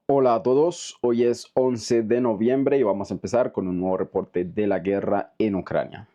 Hola a todos, hoy es 11 de noviembre y vamos a empezar con un nuevo reporte de la guerra en Ucrania.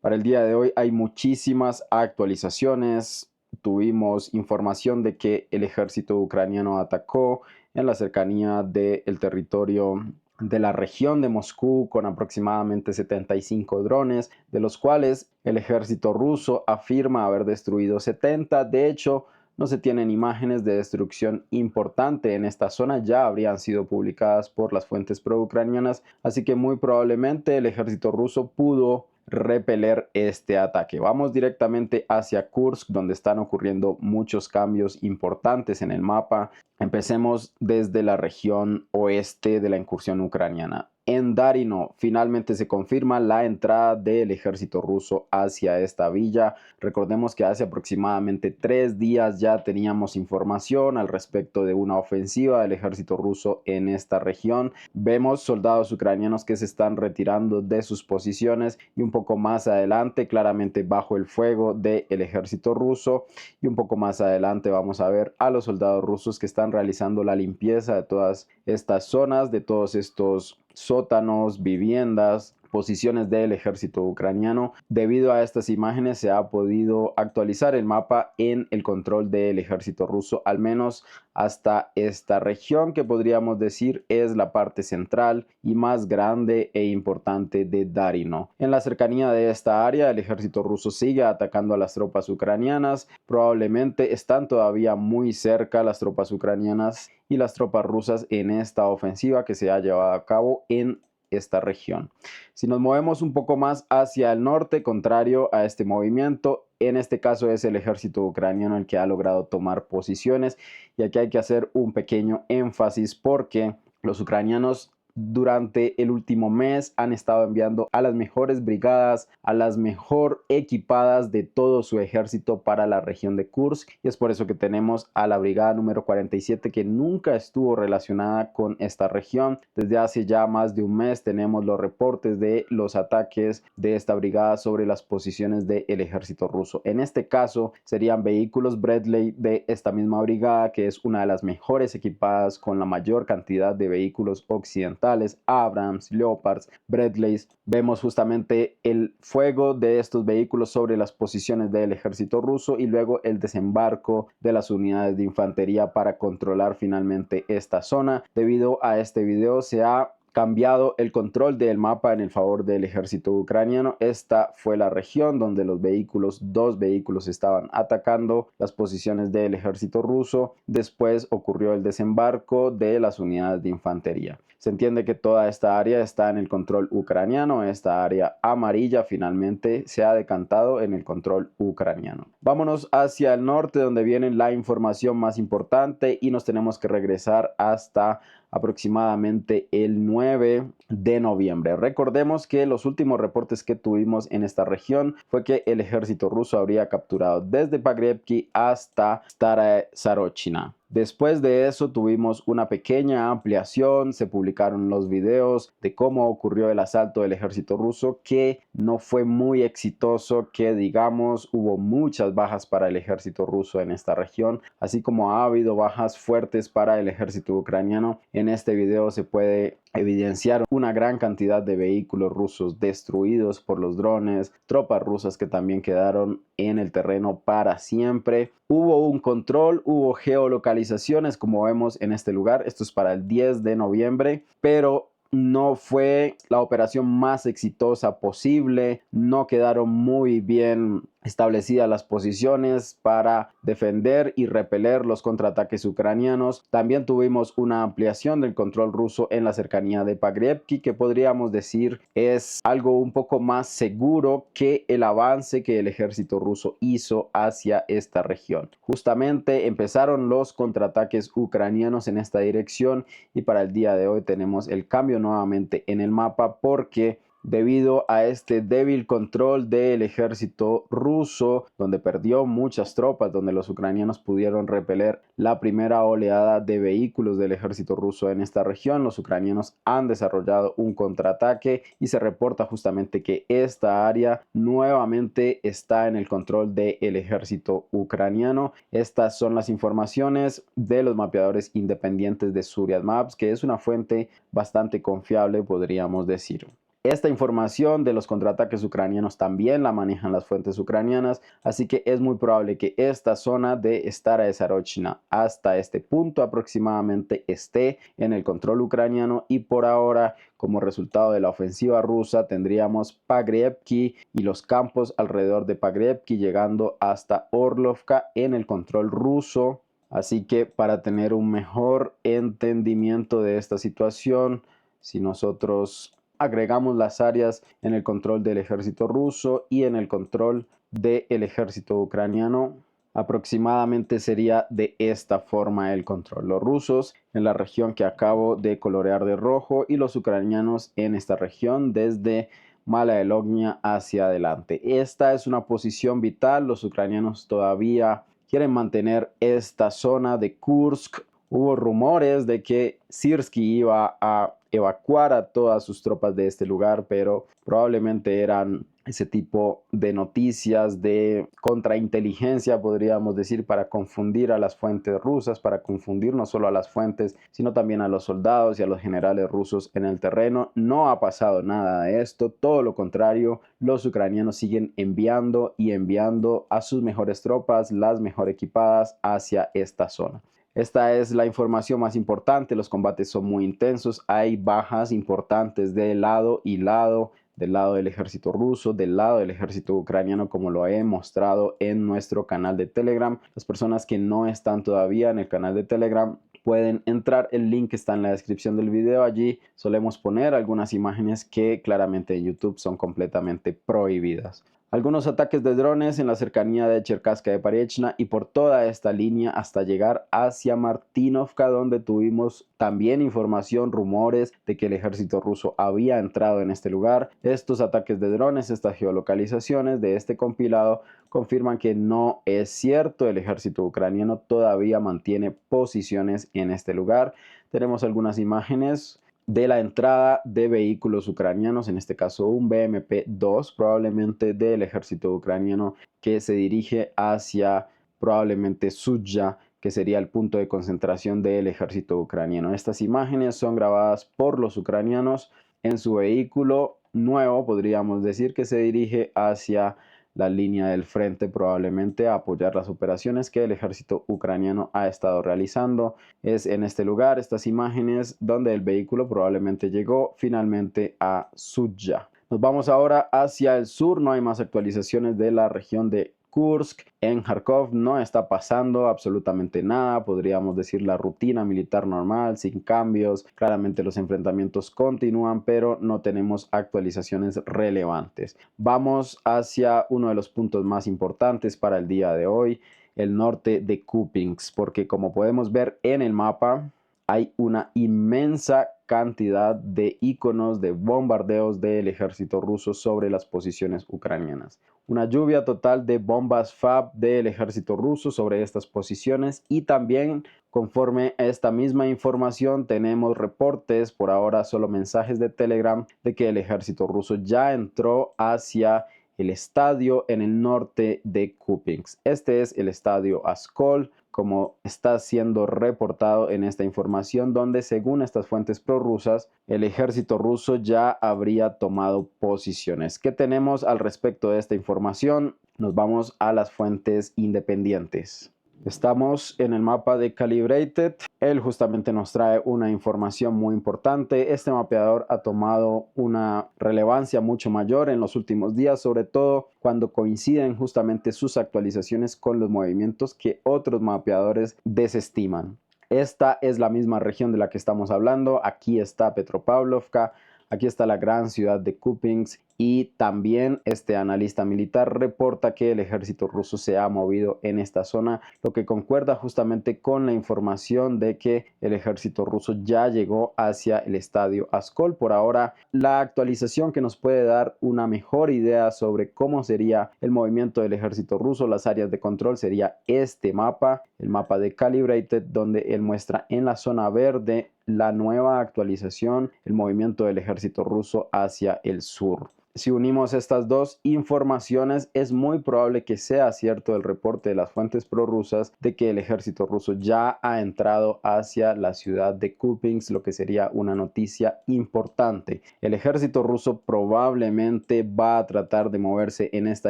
Para el día de hoy hay muchísimas actualizaciones. Tuvimos información de que el ejército ucraniano atacó en la cercanía del territorio de la región de Moscú con aproximadamente 75 drones, de los cuales el ejército ruso afirma haber destruido 70. De hecho, no se tienen imágenes de destrucción importante en esta zona, ya habrían sido publicadas por las fuentes pro-ucranianas, así que muy probablemente el ejército ruso pudo repeler este ataque. Vamos directamente hacia Kursk, donde están ocurriendo muchos cambios importantes en el mapa. Empecemos desde la región oeste de la incursión ucraniana. En Darino finalmente se confirma la entrada del ejército ruso hacia esta villa. Recordemos que hace aproximadamente 3 días ya teníamos información al respecto de una ofensiva del ejército ruso en esta región. Vemos soldados ucranianos que se están retirando de sus posiciones y un poco más adelante, claramente bajo el fuego del ejército ruso, y un poco más adelante vamos a ver a los soldados rusos que están realizando la limpieza de todas estas zonas, de todos estos sótanos, viviendas, posiciones del ejército ucraniano. Debido a estas imágenes se ha podido actualizar el mapa en el control del ejército ruso, al menos hasta esta región que podríamos decir es la parte central y más grande e importante de Darino. En la cercanía de esta área el ejército ruso sigue atacando a las tropas ucranianas. Probablemente están todavía muy cerca las tropas ucranianas y las tropas rusas en esta ofensiva que se ha llevado a cabo en esta región. Si nos movemos un poco más hacia el norte, contrario a este movimiento, en este caso es el ejército ucraniano el que ha logrado tomar posiciones, y aquí hay que hacer un pequeño énfasis porque los ucranianos durante el último mes han estado enviando a las mejores brigadas, a las mejor equipadas de todo su ejército para la región de Kursk, y es por eso que tenemos a la brigada número 47 que nunca estuvo relacionada con esta región. Desde hace ya más de un mes tenemos los reportes de los ataques de esta brigada sobre las posiciones del ejército ruso. En este caso serían vehículos Bradley de esta misma brigada, que es una de las mejores equipadas con la mayor cantidad de vehículos occidentales, Abrams, Leopards, Bradleys. Vemos justamente el fuego de estos vehículos sobre las posiciones del ejército ruso y luego el desembarco de las unidades de infantería para controlar finalmente esta zona. Debido a este video se ha cambiado el control del mapa en el favor del ejército ucraniano. Esta fue la región donde dos vehículos estaban atacando las posiciones del ejército ruso. Después ocurrió el desembarco de las unidades de infantería. Se entiende que toda esta área está en el control ucraniano. Esta área amarilla finalmente se ha decantado en el control ucraniano. Vámonos hacia el norte, donde viene la información más importante, y nos tenemos que regresar hasta aproximadamente el 9 de noviembre. Recordemos que los últimos reportes que tuvimos en esta región fue que el ejército ruso habría capturado desde Pogrebki hasta Staraya Sarochina. Después de eso tuvimos una pequeña ampliación, se publicaron los videos de cómo ocurrió el asalto del ejército ruso, que no fue muy exitoso, que digamos hubo muchas bajas para el ejército ruso en esta región, así como ha habido bajas fuertes para el ejército ucraniano. En este video se puede evidenciar una gran cantidad de vehículos rusos destruidos por los drones, tropas rusas que también quedaron en el terreno para siempre. Hubo un control, hubo geolocalizaciones como vemos en este lugar. Esto es para el 10 de noviembre, pero no fue la operación más exitosa posible. No quedaron muy bien establecidas las posiciones para defender y repeler los contraataques ucranianos. También tuvimos una ampliación del control ruso en la cercanía de Pogrebki, que podríamos decir es algo un poco más seguro que el avance que el ejército ruso hizo hacia esta región. Justamente empezaron los contraataques ucranianos en esta dirección, y para el día de hoy tenemos el cambio nuevamente en el mapa porque debido a este débil control del ejército ruso, donde perdió muchas tropas, donde los ucranianos pudieron repeler la primera oleada de vehículos del ejército ruso en esta región. Los ucranianos han desarrollado un contraataque y se reporta justamente que esta área nuevamente está en el control del ejército ucraniano. Estas son las informaciones de los mapeadores independientes de Zuriat Maps, que es una fuente bastante confiable, podríamos decir. Esta información de los contraataques ucranianos también la manejan las fuentes ucranianas, así que es muy probable que esta zona de Stara Zarochna hasta este punto aproximadamente esté en el control ucraniano, y por ahora, como resultado de la ofensiva rusa, tendríamos Pagrievki y los campos alrededor de Pagrievki llegando hasta Orlovka en el control ruso. Así que para tener un mejor entendimiento de esta situación, si nosotros agregamos las áreas en el control del ejército ruso y en el control del ejército ucraniano, aproximadamente sería de esta forma el control. Los rusos en la región que acabo de colorear de rojo y los ucranianos en esta región desde Malaya Lognia hacia adelante. Esta es una posición vital. Los ucranianos todavía quieren mantener esta zona de Kursk. Hubo rumores de que Syrski iba a evacuar a todas sus tropas de este lugar, pero probablemente eran ese tipo de noticias de contrainteligencia, podríamos decir, para confundir a las fuentes rusas, para confundir no solo a las fuentes, sino también a los soldados y a los generales rusos en el terreno. No ha pasado nada de esto, todo lo contrario, los ucranianos siguen enviando y enviando a sus mejores tropas, las mejor equipadas, hacia esta zona. Esta es la información más importante. Los combates son muy intensos, hay bajas importantes de lado y lado, del lado del ejército ruso, del lado del ejército ucraniano, como lo he mostrado en nuestro canal de Telegram. Las personas que no están todavía en el canal de Telegram pueden entrar, el link está en la descripción del video. Allí solemos poner algunas imágenes que claramente en YouTube son completamente prohibidas. Algunos ataques de drones en la cercanía de Cherkaska de Pariechna y por toda esta línea hasta llegar hacia Martinovka, donde tuvimos también información, rumores de que el ejército ruso había entrado en este lugar. Estos ataques de drones, estas geolocalizaciones de este compilado confirman que no es cierto. El ejército ucraniano todavía mantiene posiciones en este lugar. Tenemos algunas imágenes de la entrada de vehículos ucranianos, en este caso un BMP-2, probablemente del ejército ucraniano, que se dirige hacia probablemente Sudzha, que sería el punto de concentración del ejército ucraniano. Estas imágenes son grabadas por los ucranianos en su vehículo nuevo, podríamos decir, que se dirige hacia la línea del frente, probablemente a apoyar las operaciones que el ejército ucraniano ha estado realizando. Es en este lugar, estas imágenes, donde el vehículo probablemente llegó finalmente a Sudzha. Nos vamos ahora hacia el sur. No hay más actualizaciones de la región de Kursk. En Kharkov no está pasando absolutamente nada, podríamos decir la rutina militar normal, sin cambios. Claramente los enfrentamientos continúan, pero no tenemos actualizaciones relevantes. Vamos hacia uno de los puntos más importantes para el día de hoy, el norte de Kupiansk, porque como podemos ver en el mapa, hay una inmensa cantidad de iconos de bombardeos del ejército ruso sobre las posiciones ucranianas. Una lluvia total de bombas FAB del ejército ruso sobre estas posiciones, y también conforme a esta misma información tenemos reportes, por ahora solo mensajes de Telegram, de que el ejército ruso ya entró hacia el estadio en el norte de Kupiansk. Este es el estadio Askol, como está siendo reportado en esta información, donde según estas fuentes prorrusas, el ejército ruso ya habría tomado posiciones. ¿Qué tenemos al respecto de esta información? Nos vamos a las fuentes independientes. Estamos en el mapa de Calibrated. Él justamente nos trae una información muy importante. Este mapeador ha tomado una relevancia mucho mayor en los últimos días, sobre todo cuando coinciden justamente sus actualizaciones con los movimientos que otros mapeadores desestiman. Esta es la misma región de la que estamos hablando. Aquí está Petropavlovka. Aquí está la gran ciudad de Kupiansk y también este analista militar reporta que el ejército ruso se ha movido en esta zona, lo que concuerda justamente con la información de que el ejército ruso ya llegó hacia el estadio Askol. Por ahora, la actualización que nos puede dar una mejor idea sobre cómo sería el movimiento del ejército ruso, las áreas de control, sería este mapa, el mapa de Calibrated, donde él muestra en la zona verde la nueva actualización, el movimiento del ejército ruso hacia el sur. Si unimos estas dos informaciones, es muy probable que sea cierto el reporte de las fuentes prorrusas de que el ejército ruso ya ha entrado hacia la ciudad de Kupiansk, lo que sería una noticia importante. El ejército ruso probablemente va a tratar de moverse en esta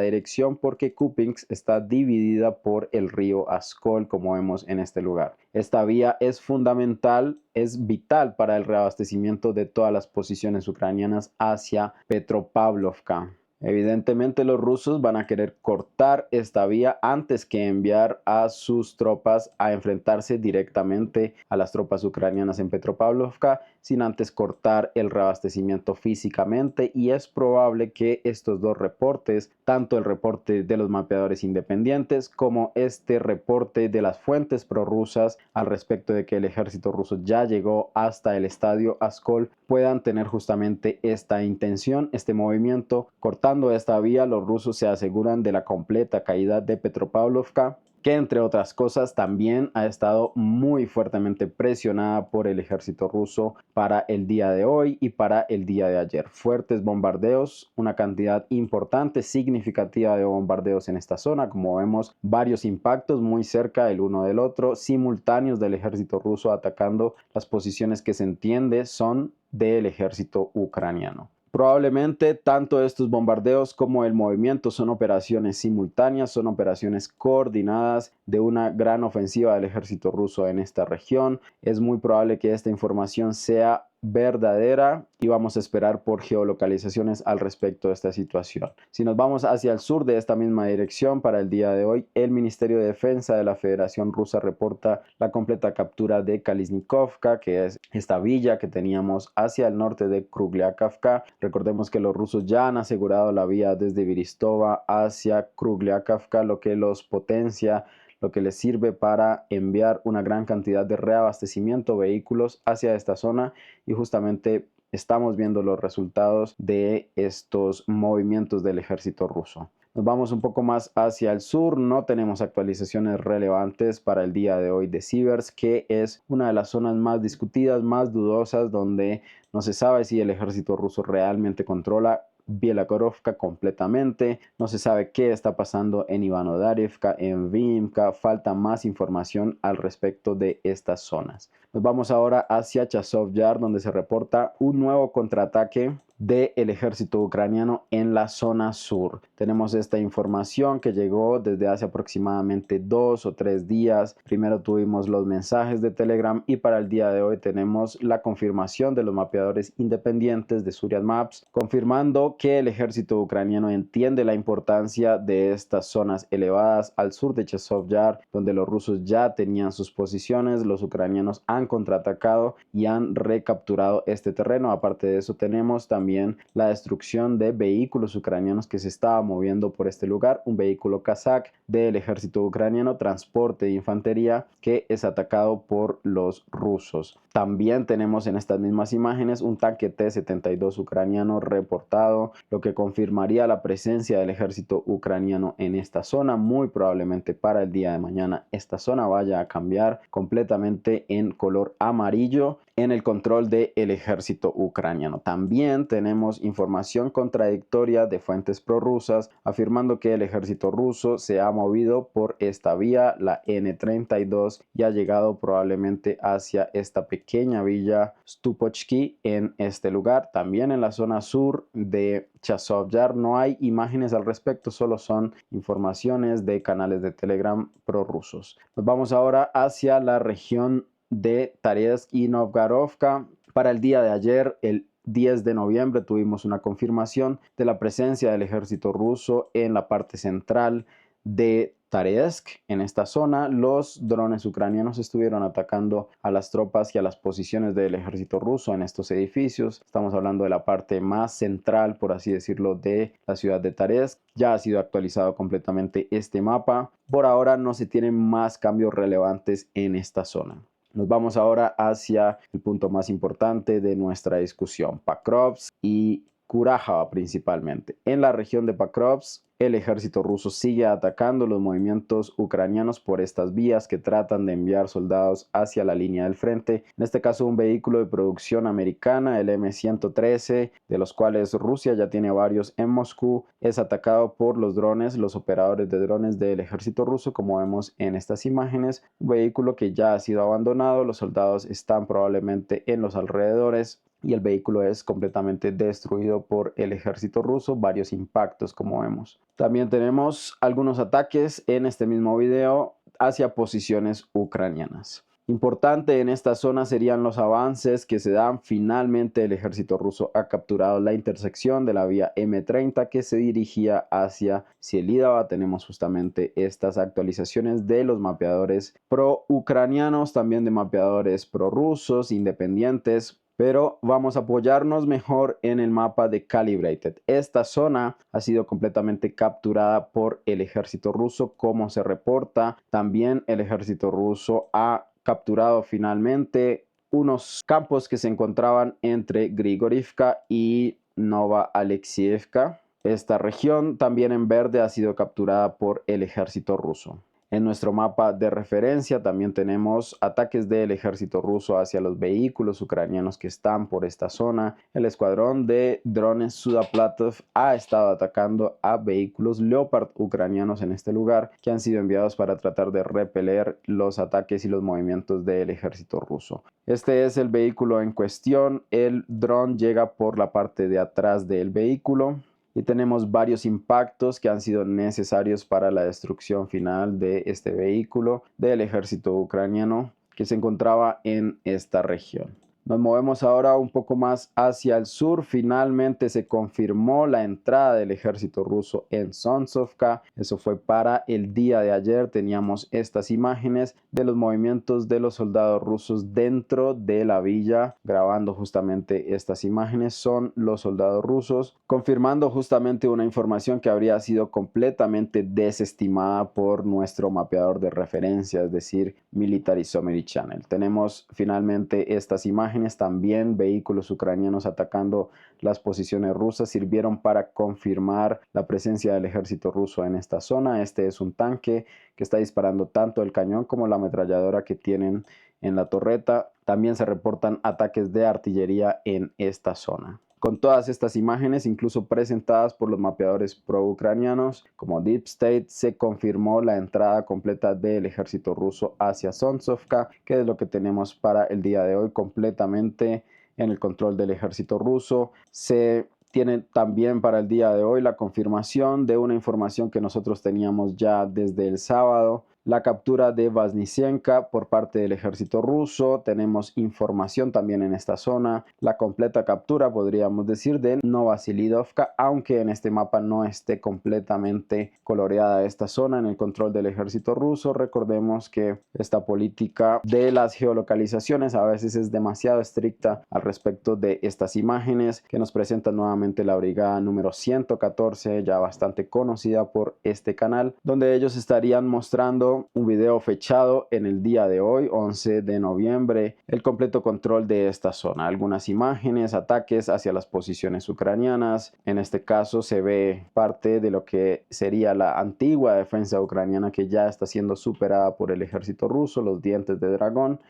dirección porque Kupiansk está dividida por el río Askol, como vemos en este lugar. Esta vía es fundamental, es vital para el reabastecimiento de todas las posiciones ucranianas hacia Petropavlovka. Evidentemente los rusos van a querer cortar esta vía antes que enviar a sus tropas a enfrentarse directamente a las tropas ucranianas en Petropavlovka, sin antes cortar el reabastecimiento físicamente, y es probable que estos dos reportes, tanto el reporte de los mapeadores independientes como este reporte de las fuentes prorrusas al respecto de que el ejército ruso ya llegó hasta el estadio Askol, puedan tener justamente esta intención, este movimiento. Cortando esta vía, los rusos se aseguran de la completa caída de Petropavlovka, que entre otras cosas también ha estado muy fuertemente presionada por el ejército ruso para el día de hoy y para el día de ayer. Fuertes bombardeos, una cantidad importante, significativa de bombardeos en esta zona, como vemos, varios impactos muy cerca el uno del otro, simultáneos del ejército ruso atacando las posiciones que se entiende son del ejército ucraniano. Probablemente tanto estos bombardeos como el movimiento son operaciones simultáneas, son operaciones coordinadas de una gran ofensiva del ejército ruso en esta región. Es muy probable que esta información sea verdadera y vamos a esperar por geolocalizaciones al respecto de esta situación. Si nos vamos hacia el sur de esta misma dirección, para el día de hoy, el Ministerio de Defensa de la Federación Rusa reporta la completa captura de Kaliznikovka, que es esta villa que teníamos hacia el norte de Krugliakavka. Recordemos que los rusos ya han asegurado la vía desde Viristova hacia Krugliakavka, lo que los potencia, lo que les sirve para enviar una gran cantidad de reabastecimiento, vehículos hacia esta zona, y justamente estamos viendo los resultados de estos movimientos del ejército ruso. Nos vamos un poco más hacia el sur, no tenemos actualizaciones relevantes para el día de hoy de Sivers, que es una de las zonas más discutidas, más dudosas, donde no se sabe si el ejército ruso realmente controla Bielagorovka completamente. No se sabe qué está pasando en Ivano-Darivka, en Vimka. Falta más información al respecto de estas zonas. Nos vamos ahora hacia Chazov Yar, donde se reporta un nuevo contraataque del ejército ucraniano en la zona sur. Tenemos esta información que llegó desde hace aproximadamente 2 o 3 días. Primero tuvimos los mensajes de Telegram y para el día de hoy tenemos la confirmación de los mapeadores independientes de Suriat Maps, confirmando que el ejército ucraniano entiende la importancia de estas zonas elevadas al sur de Chazov Yar, donde los rusos ya tenían sus posiciones. Los ucranianos han contraatacado y han recapturado este terreno. Aparte de eso, tenemos también la destrucción de vehículos ucranianos que se estaba moviendo por este lugar. Un vehículo kazak del ejército ucraniano, transporte de infantería, que es atacado por los rusos. También tenemos en estas mismas imágenes un tanque T-72 ucraniano reportado, lo que confirmaría la presencia del ejército ucraniano en esta zona. Muy probablemente para el día de mañana esta zona vaya a cambiar completamente en color amarillo en el control del ejército ucraniano. También tenemos información contradictoria de fuentes prorrusas afirmando que el ejército ruso se ha movido por esta vía, la N32, y ha llegado probablemente hacia esta pequeña villa Stupochki en este lugar. También en la zona sur de Chazov Yar no hay imágenes al respecto, solo son informaciones de canales de Telegram prorrusos. Nos vamos ahora hacia la región de Taretsk y Novgorodka. Para el día de ayer, el 10 de noviembre, tuvimos una confirmación de la presencia del ejército ruso en la parte central de Taresk. En esta zona, los drones ucranianos estuvieron atacando a las tropas y a las posiciones del ejército ruso en estos edificios. Estamos hablando de la parte más central, por así decirlo, de la ciudad de Taresk. Ya ha sido actualizado completamente este mapa. Por ahora no se tienen más cambios relevantes en esta zona. Nos vamos ahora hacia el punto más importante de nuestra discusión, Pakrovsk y Kurajava principalmente. En la región de Pakrovsk, el ejército ruso sigue atacando los movimientos ucranianos por estas vías que tratan de enviar soldados hacia la línea del frente. En este caso, un vehículo de producción americana, el M113, de los cuales Rusia ya tiene varios en Moscú, es atacado por los drones, los operadores de drones del ejército ruso, como vemos en estas imágenes. Un vehículo que ya ha sido abandonado, los soldados están probablemente en los alrededores y el vehículo es completamente destruido por el ejército ruso, varios impactos como vemos. También tenemos algunos ataques en este mismo video hacia posiciones ucranianas. Importante en esta zona serían los avances que se dan. Finalmente el ejército ruso ha capturado la intersección de la vía M30 que se dirigía hacia Sielidava. Tenemos justamente estas actualizaciones de los mapeadores pro-ucranianos, también de mapeadores prorrusos, independientes. Pero vamos a apoyarnos mejor en el mapa de Calibrated. Esta zona ha sido completamente capturada por el ejército ruso, como se reporta. También el ejército ruso ha capturado finalmente unos campos que se encontraban entre Grigorivka y Nova Alexievka. Esta región, también en verde, ha sido capturada por el ejército ruso. En nuestro mapa de referencia también tenemos ataques del ejército ruso hacia los vehículos ucranianos que están por esta zona. El escuadrón de drones Sudaplatov ha estado atacando a vehículos Leopard ucranianos en este lugar que han sido enviados para tratar de repeler los ataques y los movimientos del ejército ruso. Este es el vehículo en cuestión. El dron llega por la parte de atrás del vehículo. Y tenemos varios impactos que han sido necesarios para la destrucción final de este vehículo del ejército ucraniano que se encontraba en esta región. Nos movemos ahora un poco más hacia el sur. Finalmente se confirmó la entrada del ejército ruso en Sontsovka. Eso fue para el día de ayer. Teníamos estas imágenes de los movimientos de los soldados rusos dentro de la villa. Grabando justamente estas imágenes son los soldados rusos, confirmando justamente una información que habría sido completamente desestimada por nuestro mapeador de referencia, es decir, Military Summary Channel. Tenemos finalmente estas imágenes. También vehículos ucranianos atacando las posiciones rusas sirvieron para confirmar la presencia del ejército ruso en esta zona. Este es un tanque que está disparando tanto el cañón como la ametralladora que tienen en la torreta. También se reportan ataques de artillería en esta zona. Con todas estas imágenes, incluso presentadas por los mapeadores pro-ucranianos como Deep State, se confirmó la entrada completa del ejército ruso hacia Sontsovka, que es lo que tenemos para el día de hoy completamente en el control del ejército ruso. Se tiene también para el día de hoy la confirmación de una información que nosotros teníamos ya desde el sábado. La captura de Vaznizienka por parte del ejército ruso. Tenemos información también en esta zona. La completa captura, podríamos decir, de Novoselidovka, aunque en este mapa no esté completamente coloreada esta zona en el control del ejército ruso. Recordemos que esta política de las geolocalizaciones a veces es demasiado estricta al respecto de estas imágenes que nos presenta nuevamente la brigada número 114, ya bastante conocida por este canal, donde ellos estarían mostrando un video fechado en el día de hoy, 11 de noviembre, el completo control de esta zona. Algunas imágenes, ataques hacia las posiciones ucranianas. En este caso se ve parte de lo que sería la antigua defensa ucraniana que ya está siendo superada por el ejército ruso, los dientes de dragón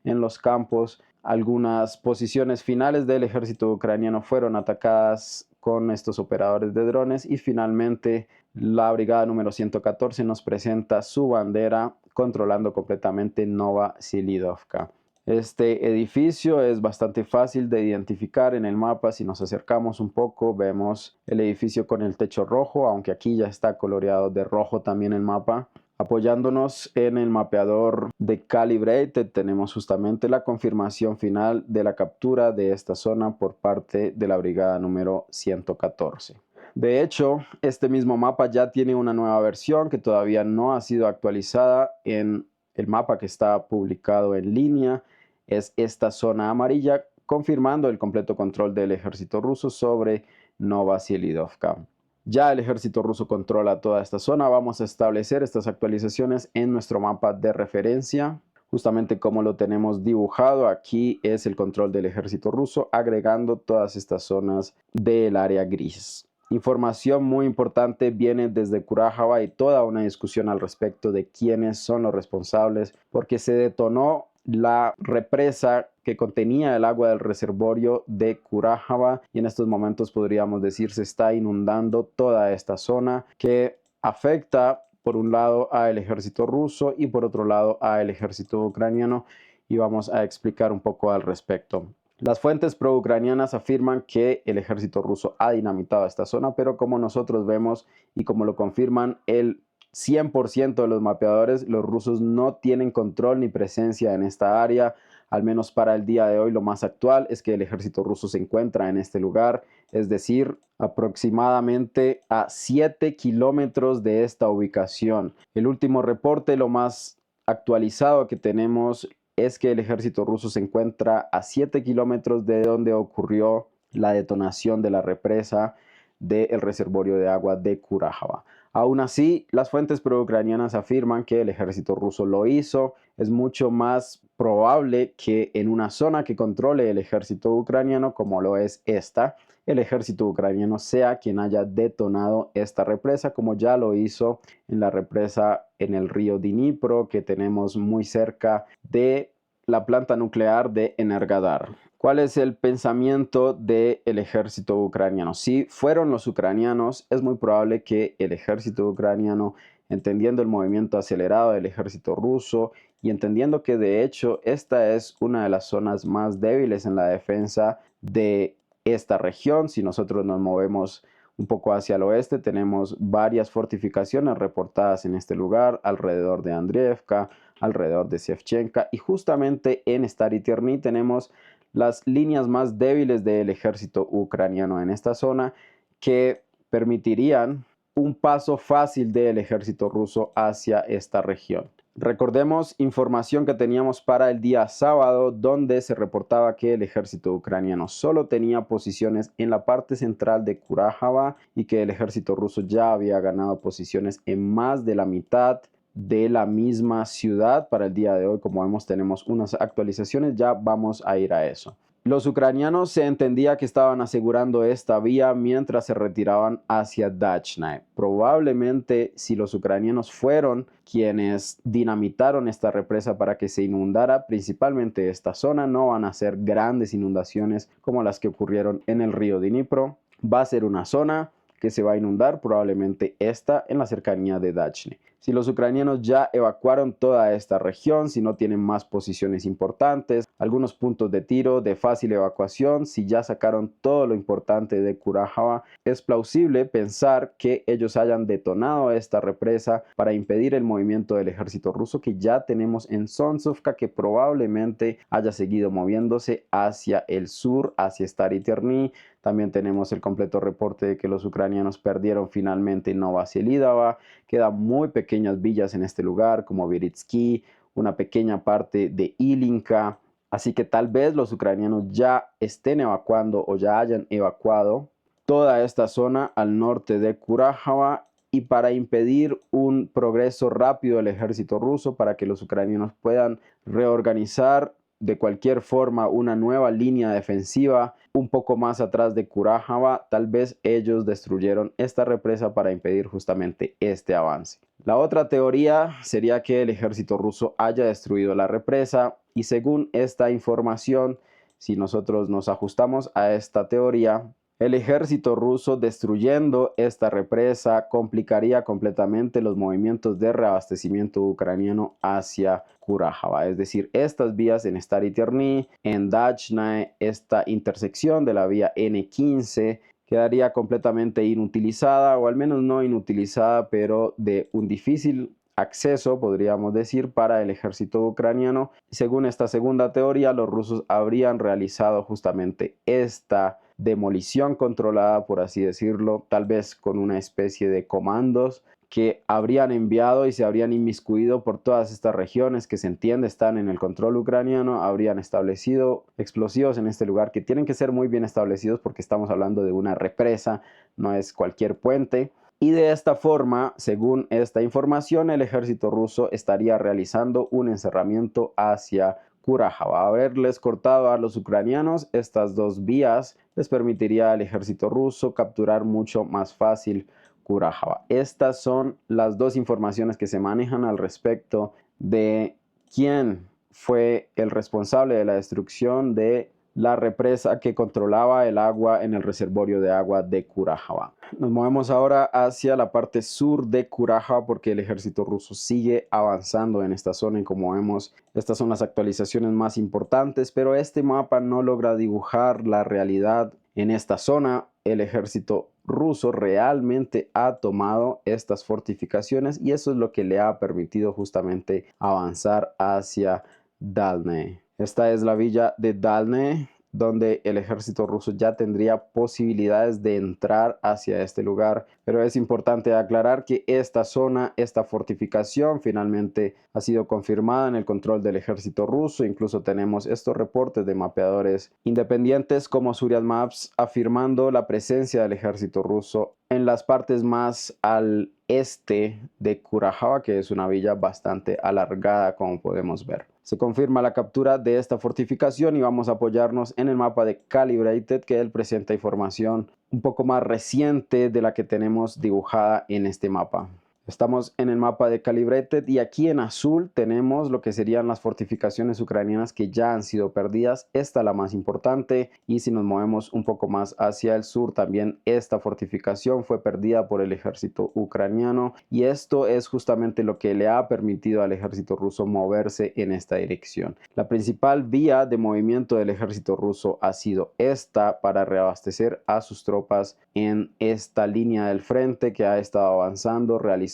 en los campos. Algunas posiciones finales del ejército ucraniano fueron atacadas con estos operadores de drones y finalmente la brigada número 114 nos presenta su bandera controlando completamente Novoselidovka. Este edificio es bastante fácil de identificar en el mapa. Si nos acercamos un poco vemos el edificio con el techo rojo, aunque aquí ya está coloreado de rojo también el mapa. Apoyándonos en el mapeador de Calibrated tenemos justamente la confirmación final de la captura de esta zona por parte de la brigada número 114. De hecho, este mismo mapa ya tiene una nueva versión que todavía no ha sido actualizada. En el mapa que está publicado en línea es esta zona amarilla, confirmando el completo control del ejército ruso sobre Novoselidovka. Ya el ejército ruso controla toda esta zona. Vamos a establecer estas actualizaciones en nuestro mapa de referencia. Justamente como lo tenemos dibujado, aquí es el control del ejército ruso, agregando todas estas zonas del área gris. Información muy importante viene desde Kurajava y toda una discusión al respecto de quiénes son los responsables, porque se detonó la represa que contenía el agua del reservorio de Kurajava y en estos momentos podríamos decir se está inundando toda esta zona que afecta por un lado al ejército ruso y por otro lado al ejército ucraniano, y vamos a explicar un poco al respecto. Las fuentes pro-ucranianas afirman que el ejército ruso ha dinamitado esta zona, pero como nosotros vemos y como lo confirman el 100% de los mapeadores, los rusos no tienen control ni presencia en esta área. Al menos para el día de hoy, lo más actual es que el ejército ruso se encuentra en este lugar, es decir, aproximadamente a 7 kilómetros de esta ubicación. El último reporte, lo más actualizado que tenemos, es que el ejército ruso se encuentra a 7 kilómetros de donde ocurrió la detonación de la represa del reservorio de agua de Kurajava. Aún así, las fuentes pro-ucranianas afirman que el ejército ruso lo hizo. Es mucho más probable que en una zona que controle el ejército ucraniano, como lo es esta, el ejército ucraniano sea quien haya detonado esta represa, como ya lo hizo en la represa en el río Dnipro, que tenemos muy cerca de la planta nuclear de Energadar. ¿Cuál es el pensamiento del ejército ucraniano? Si fueron los ucranianos, es muy probable que el ejército ucraniano, entendiendo el movimiento acelerado del ejército ruso y entendiendo que de hecho esta es una de las zonas más débiles en la defensa de esta región, si nosotros nos movemos un poco hacia el oeste, tenemos varias fortificaciones reportadas en este lugar, alrededor de Andreevka, alrededor de Shevchenka, y justamente en Stary Terny tenemos las líneas más débiles del ejército ucraniano en esta zona, que permitirían un paso fácil del ejército ruso hacia esta región. Recordemos información que teníamos para el día sábado, donde se reportaba que el ejército ucraniano solo tenía posiciones en la parte central de Kurajava y que el ejército ruso ya había ganado posiciones en más de la mitad de la misma ciudad. Para el día de hoy, como vemos, tenemos unas actualizaciones, ya vamos a ir a eso. Los ucranianos se entendía que estaban asegurando esta vía mientras se retiraban hacia Dachny. Probablemente si los ucranianos fueron quienes dinamitaron esta represa para que se inundara principalmente esta zona, no van a ser grandes inundaciones como las que ocurrieron en el río Dnipro. Va a ser una zona que se va a inundar, probablemente esta en la cercanía de Dachny. Si los ucranianos ya evacuaron toda esta región, si no tienen más posiciones importantes, algunos puntos de tiro de fácil evacuación, si ya sacaron todo lo importante de Kurajava, es plausible pensar que ellos hayan detonado esta represa para impedir el movimiento del ejército ruso que ya tenemos en Sonzovka, que probablemente haya seguido moviéndose hacia el sur, hacia Stary Terny. También tenemos el completo reporte de que los ucranianos perdieron finalmente Novoselidova. Quedan muy pequeñas villas en este lugar, como Viritsky, una pequeña parte de Ilinka. Así que tal vez los ucranianos ya estén evacuando o ya hayan evacuado toda esta zona al norte de Kurajava, y para impedir un progreso rápido del ejército ruso, para que los ucranianos puedan reorganizar de cualquier forma una nueva línea defensiva un poco más atrás de Kurajava, tal vez ellos destruyeron esta represa para impedir justamente este avance. La otra teoría sería que el ejército ruso haya destruido la represa, y según esta información, si nosotros nos ajustamos a esta teoría, el ejército ruso destruyendo esta represa complicaría completamente los movimientos de reabastecimiento ucraniano hacia Kurajava. Es decir, estas vías en Stary Terny, en Dachny, esta intersección de la vía N15 quedaría completamente inutilizada, o al menos no inutilizada, pero de un difícil acceso, podríamos decir, para el ejército ucraniano. Según esta segunda teoría, los rusos habrían realizado justamente esta demolición controlada, por así decirlo, tal vez con una especie de comandos que habrían enviado y se habrían inmiscuido por todas estas regiones que se entiende están en el control ucraniano, habrían establecido explosivos en este lugar que tienen que ser muy bien establecidos porque estamos hablando de una represa, no es cualquier puente. Y de esta forma, según esta información, el ejército ruso estaría realizando un encerramiento hacia Kurajava. Haberles cortado a los ucranianos estas dos vías les permitiría al ejército ruso capturar mucho más fácil Kurajava. Estas son las dos informaciones que se manejan al respecto de quién fue el responsable de la destrucción de la represa que controlaba el agua en el reservorio de agua de Kurajava. Nos movemos ahora hacia la parte sur de Kurajava porque el ejército ruso sigue avanzando en esta zona y como vemos, estas son las actualizaciones más importantes, pero este mapa no logra dibujar la realidad en esta zona. El ejército ruso realmente ha tomado estas fortificaciones y eso es lo que le ha permitido justamente avanzar hacia Dalny. Esta es la villa de Dalny, donde el ejército ruso ya tendría posibilidades de entrar hacia este lugar. Pero es importante aclarar que esta zona, esta fortificación, finalmente ha sido confirmada en el control del ejército ruso. Incluso tenemos estos reportes de mapeadores independientes como Suriat Maps afirmando la presencia del ejército ruso en las partes más al este de Kurajava, que es una villa bastante alargada, como podemos ver. Se confirma la captura de esta fortificación y vamos a apoyarnos en el mapa de Calibrated, que él presenta información un poco más reciente de la que tenemos dibujada en este mapa. Estamos en el mapa de Calibrated y aquí en azul tenemos lo que serían las fortificaciones ucranianas que ya han sido perdidas. Esta es la más importante y si nos movemos un poco más hacia el sur también esta fortificación fue perdida por el ejército ucraniano y esto es justamente lo que le ha permitido al ejército ruso moverse en esta dirección. La principal vía de movimiento del ejército ruso ha sido esta para reabastecer a sus tropas en esta línea del frente que ha estado avanzando, realizando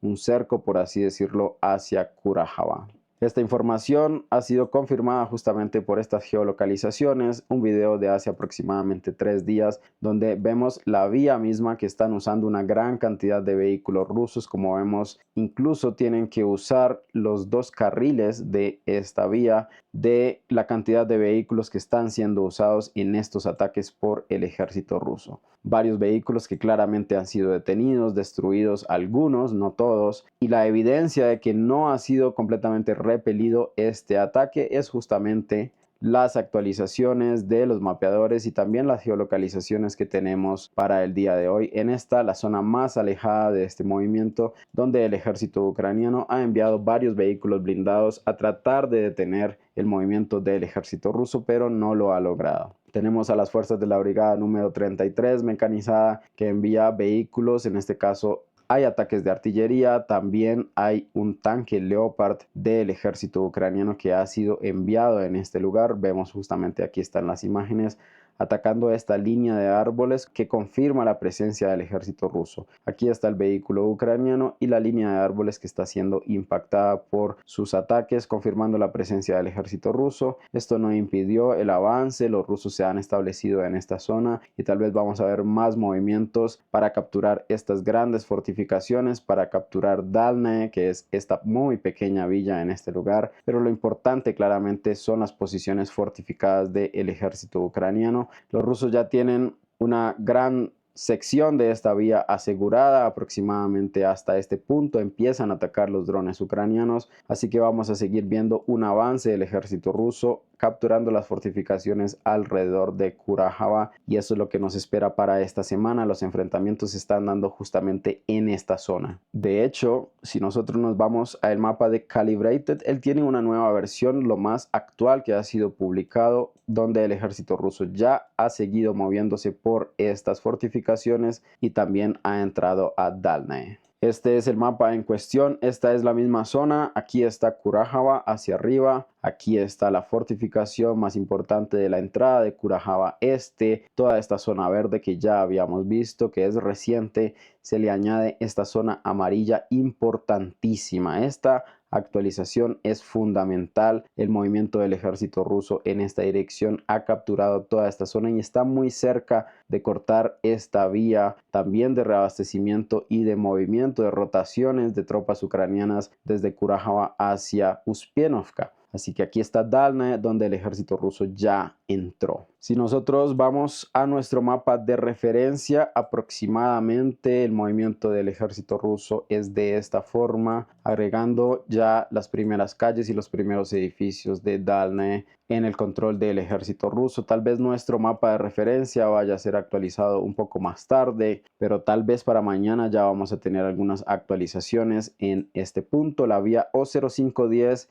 un cerco, por así decirlo, hacia Kurajava. Esta información ha sido confirmada justamente por estas geolocalizaciones, un video de hace aproximadamente 3 días donde vemos la vía misma que están usando una gran cantidad de vehículos rusos. Como vemos, incluso tienen que usar los 2 carriles de esta vía de la cantidad de vehículos que están siendo usados en estos ataques por el ejército ruso. Varios vehículos que claramente han sido detenidos, destruidos, algunos, no todos, y la evidencia de que no ha sido completamente repelido este ataque es justamente las actualizaciones de los mapeadores y también las geolocalizaciones que tenemos para el día de hoy en esta, la zona más alejada de este movimiento, donde el ejército ucraniano ha enviado varios vehículos blindados a tratar de detener el movimiento del ejército ruso, pero no lo ha logrado. Tenemos a las fuerzas de la brigada número 33 mecanizada que envía vehículos, en este caso hay ataques de artillería, también hay un tanque Leopard del ejército ucraniano que ha sido enviado en este lugar. Vemos justamente aquí están las imágenes atacando esta línea de árboles que confirma la presencia del ejército ruso. Aquí está el vehículo ucraniano y la línea de árboles que está siendo impactada por sus ataques, confirmando la presencia del ejército ruso. Esto no impidió el avance, los rusos se han establecido en esta zona y tal vez vamos a ver más movimientos para capturar estas grandes fortificaciones, para capturar Dalny, que es esta muy pequeña villa en este lugar, pero lo importante claramente son las posiciones fortificadas del ejército ucraniano. Los rusos ya tienen una gran sección de esta vía asegurada, aproximadamente hasta este punto empiezan a atacar los drones ucranianos, así que vamos a seguir viendo un avance del ejército ruso capturando las fortificaciones alrededor de Kurajava y eso es lo que nos espera para esta semana. Los enfrentamientos se están dando justamente en esta zona. De hecho, si nosotros nos vamos al mapa de Calibrated, él tiene una nueva versión, lo más actual que ha sido publicado, donde el ejército ruso ya ha seguido moviéndose por estas fortificaciones y también ha entrado a Dalny. Este es el mapa en cuestión, esta es la misma zona, aquí está Kurajava hacia arriba, Aquí está la fortificación más importante de la entrada de Curajaba Este. Toda esta zona verde que ya habíamos visto, que es reciente, se le añade esta zona amarilla importantísima. Esta actualización es fundamental. El movimiento del ejército ruso en esta dirección ha capturado toda esta zona y está muy cerca de cortar esta vía también de reabastecimiento y de movimiento de rotaciones de tropas ucranianas desde Kurajava hacia Uspienovka. Así que aquí está Dalna, donde el ejército ruso ya entró. Si nosotros vamos a nuestro mapa de referencia, aproximadamente el movimiento del ejército ruso es de esta forma, agregando ya las primeras calles y los primeros edificios de Dalna en el control del ejército ruso. Tal vez nuestro mapa de referencia vaya a ser actualizado un poco más tarde, pero tal vez para mañana ya vamos a tener algunas actualizaciones en este punto. La vía O0510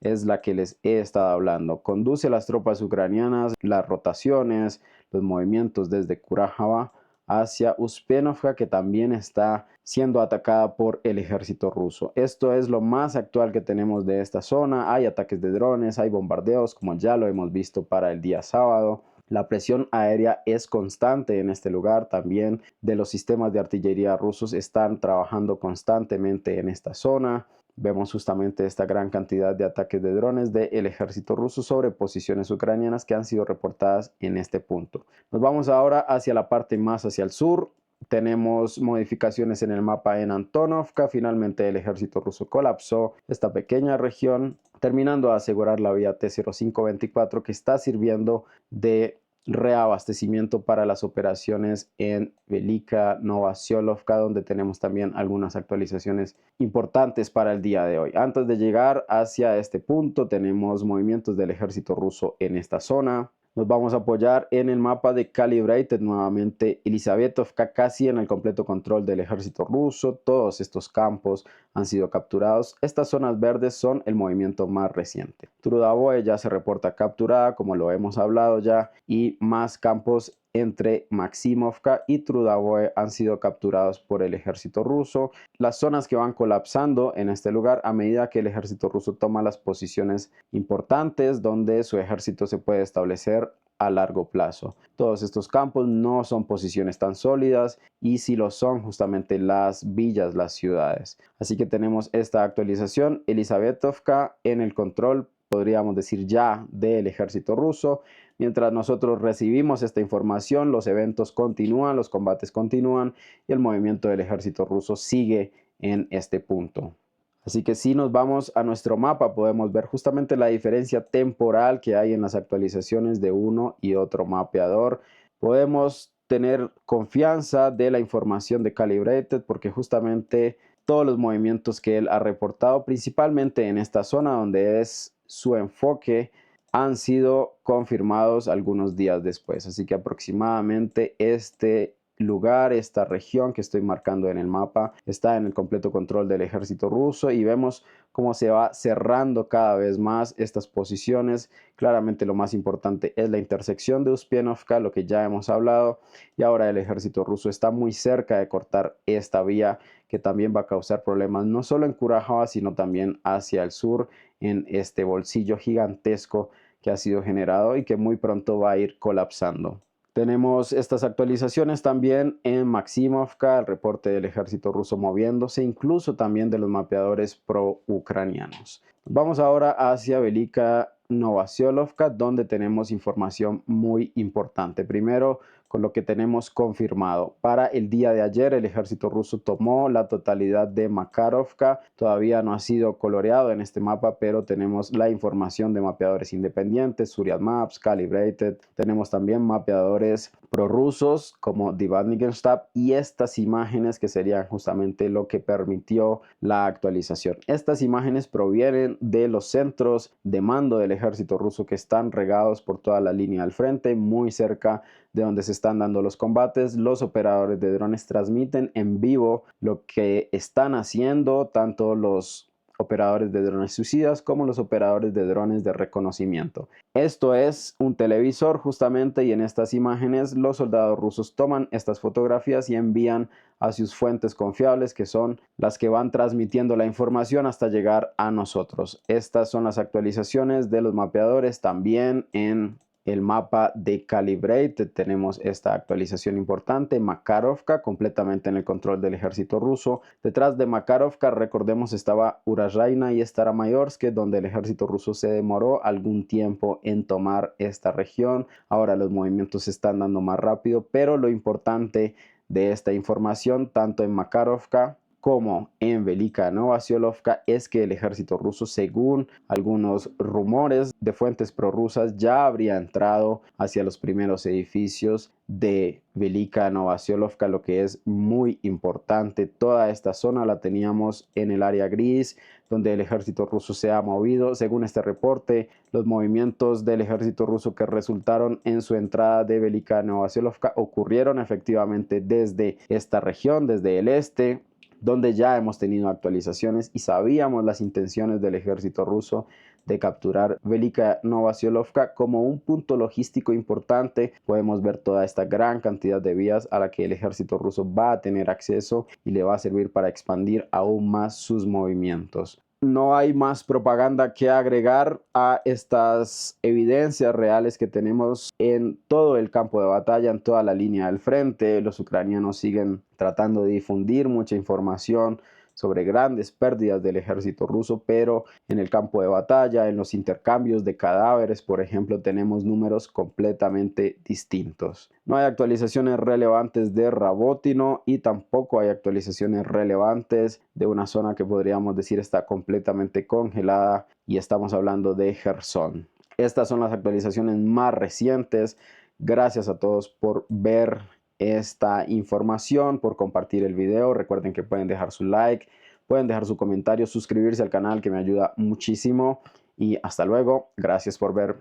es la que les he estado hablando. Conduce a las tropas ucranianas, las rotaciones, los movimientos desde Kurajava hacia Uspienovka, que también está siendo atacada por el ejército ruso. Esto es lo más actual que tenemos de esta zona. Hay ataques de drones, hay bombardeos, como ya lo hemos visto para el día sábado. La presión aérea es constante en este lugar. También de los sistemas de artillería rusos están trabajando constantemente en esta zona. Vemos justamente esta gran cantidad de ataques de drones del ejército ruso sobre posiciones ucranianas que han sido reportadas en este punto. Nos vamos ahora hacia la parte más hacia el sur. Tenemos modificaciones en el mapa en Antonovka. Finalmente el ejército ruso colapsó esta pequeña región, terminando de asegurar la vía T-0524 que está sirviendo de reabastecimiento para las operaciones en Velika Novosiolovka, donde tenemos también algunas actualizaciones importantes para el día de hoy. Antes de llegar hacia este punto, tenemos movimientos del ejército ruso en esta zona. Nos vamos a apoyar en el mapa de Calibrated, nuevamente Elisavetovka casi en el completo control del ejército ruso. Todos estos campos han sido capturados. Estas zonas verdes son el movimiento más reciente. Trudavoe ya se reporta capturada, como lo hemos hablado ya, y más campos entre Maximovka y Trudavoe han sido capturados por el ejército ruso. Las zonas que van colapsando en este lugar a medida que el ejército ruso toma las posiciones importantes donde su ejército se puede establecer a largo plazo. Todos estos campos no son posiciones tan sólidas y si lo son justamente las villas, las ciudades. Así que tenemos esta actualización. Elisavetovka en el control, podríamos decir ya, del ejército ruso. Mientras nosotros recibimos esta información, los eventos continúan, los combates continúan y el movimiento del ejército ruso sigue en este punto. Así que si nos vamos a nuestro mapa, podemos ver justamente la diferencia temporal que hay en las actualizaciones de uno y otro mapeador. Podemos tener confianza de la información de Calibrated porque justamente todos los movimientos que él ha reportado, principalmente en esta zona donde es su enfoque, han sido confirmados algunos días después. Así que aproximadamente este lugar, esta región que estoy marcando en el mapa, está en el completo control del ejército ruso y vemos cómo se va cerrando cada vez más estas posiciones. Claramente lo más importante es la intersección de Uspienovka, lo que ya hemos hablado, y ahora el ejército ruso está muy cerca de cortar esta vía que también va a causar problemas no solo en Kurajava, sino también hacia el sur en este bolsillo gigantesco que ha sido generado y que muy pronto va a ir colapsando. Tenemos estas actualizaciones también en Maximovka, el reporte del ejército ruso moviéndose, incluso también de los mapeadores pro-ucranianos. Vamos ahora hacia Velika Novosiolovka, donde tenemos información muy importante. Primero, con lo que tenemos confirmado. Para el día de ayer, el ejército ruso tomó la totalidad de Makarovka. Todavía no ha sido coloreado en este mapa, pero tenemos la información de mapeadores independientes, Suryat Maps, Calibrated. Tenemos también mapeadores prorrusos como Divadnikenstab y estas imágenes que serían justamente lo que permitió la actualización. Estas imágenes provienen de los centros de mando del ejército ruso que están regados por toda la línea al frente, muy cerca de donde se están dando los combates. Los operadores de drones transmiten en vivo lo que están haciendo tanto los operadores de drones suicidas como los operadores de drones de reconocimiento. Esto es un televisor justamente, y en estas imágenes los soldados rusos toman estas fotografías y envían a sus fuentes confiables, que son las que van transmitiendo la información hasta llegar a nosotros. Estas son las actualizaciones de los mapeadores. También en el mapa de Calibrate tenemos esta actualización importante. Makarovka, completamente en el control del ejército ruso. Detrás de Makarovka, recordemos, estaba Urayna y Staramayorsk, donde el ejército ruso se demoró algún tiempo en tomar esta región. Ahora los movimientos se están dando más rápido, pero lo importante de esta información, tanto en Makarovka como en Velika Novasiolkovka, es que el ejército ruso, según algunos rumores de fuentes prorrusas, ya habría entrado hacia los primeros edificios de Velika Novasiolkovka, lo que es muy importante. Toda esta zona la teníamos en el área gris, donde el ejército ruso se ha movido. Según este reporte, los movimientos del ejército ruso que resultaron en su entrada de Velika Novasiolkovka ocurrieron efectivamente desde esta región, desde el este, donde ya hemos tenido actualizaciones y sabíamos las intenciones del ejército ruso de capturar Velika Novasiolkovka como un punto logístico importante. Podemos ver toda esta gran cantidad de vías a la que el ejército ruso va a tener acceso y le va a servir para expandir aún más sus movimientos. No hay más propaganda que agregar a estas evidencias reales que tenemos en todo el campo de batalla, en toda la línea del frente. Los ucranianos siguen tratando de difundir mucha información sobre grandes pérdidas del ejército ruso, pero en el campo de batalla, en los intercambios de cadáveres, por ejemplo, tenemos números completamente distintos. No hay actualizaciones relevantes de Rabotino y tampoco hay actualizaciones relevantes de una zona que podríamos decir está completamente congelada, y estamos hablando de Gerson. Estas son las actualizaciones más recientes. Gracias a todos por ver esta información, por compartir el video. Recuerden que pueden dejar su like, pueden dejar su comentario, suscribirse al canal, que me ayuda muchísimo. Y hasta luego. Gracias por ver.